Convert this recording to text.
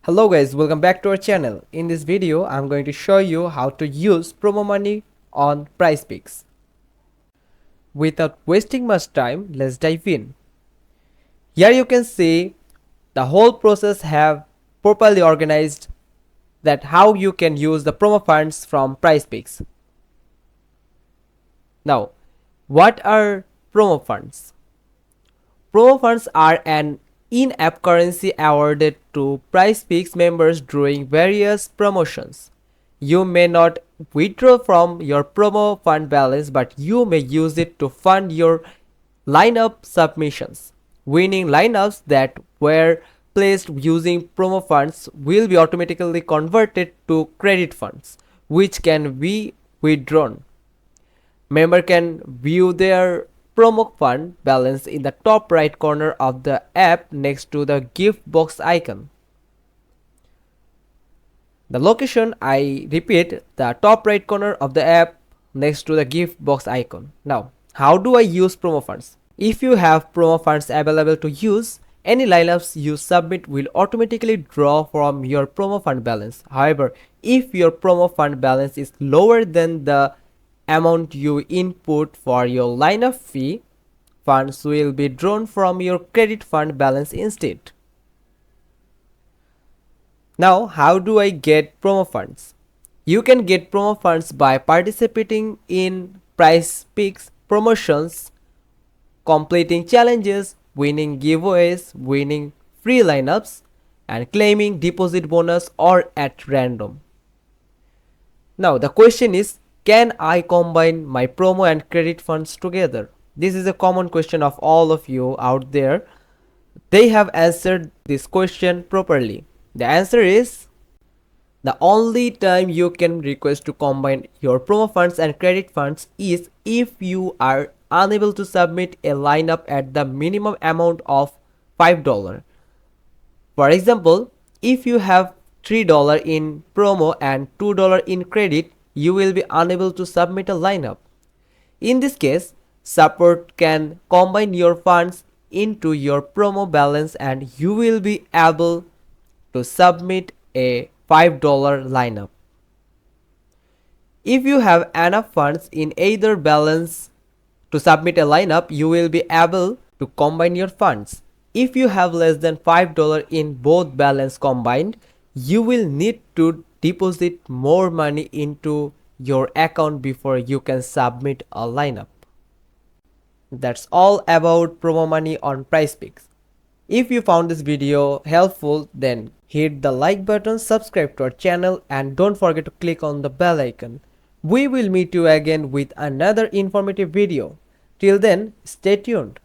Hello guys, welcome back to our channel. In this video, I'm going to show you how to use promo money on PrizePicks. Without wasting much time, let's dive in. Here you can see the whole process have properly organized that how you can use the promo funds from PrizePicks. Now, what are promo funds? Promo funds are an in-app currency awarded to PrizePicks members during various promotions. You may not withdraw from your promo fund balance, but you may use it to fund your lineup submissions. Winning lineups that were placed using promo funds will be automatically converted to credit funds, which can be withdrawn. Member can view their promo fund balance in the top right corner of the app next to the gift box icon. The location, I repeat, the top right corner of the app next to the gift box icon. Now, how do I use promo funds? If you have promo funds available to use, any lineups you submit will automatically draw from your promo fund balance. However, if your promo fund balance is lower than the amount you input for your lineup fee, funds will be drawn from your credit fund balance instead. Now, how do I get promo funds? You can get promo funds by participating in PrizePicks promotions, completing challenges, winning giveaways, winning free lineups, and claiming deposit bonus or at random. Now, the question is, can I combine my promo and credit funds together? This is a common question of all of you out there. They have answered this question properly. The answer is, the only time you can request to combine your promo funds and credit funds is if you are unable to submit a lineup at the minimum amount of $5. For example, if you have $3 in promo and $2 in credit, you will be unable to submit a lineup. In this case, support can combine your funds into your promo balance and you will be able to submit a $5 lineup. If you have enough funds in either balance to submit a lineup, you will be able to combine your funds. If you have less than $5 in both balance combined, you will need to deposit more money into your account before you can submit a lineup. That's all about promo money on PrizePicks. If you found this video helpful, then hit the like button, subscribe to our channel, and don't forget to click on the bell icon. We will meet you again with another informative video. Till then, stay tuned.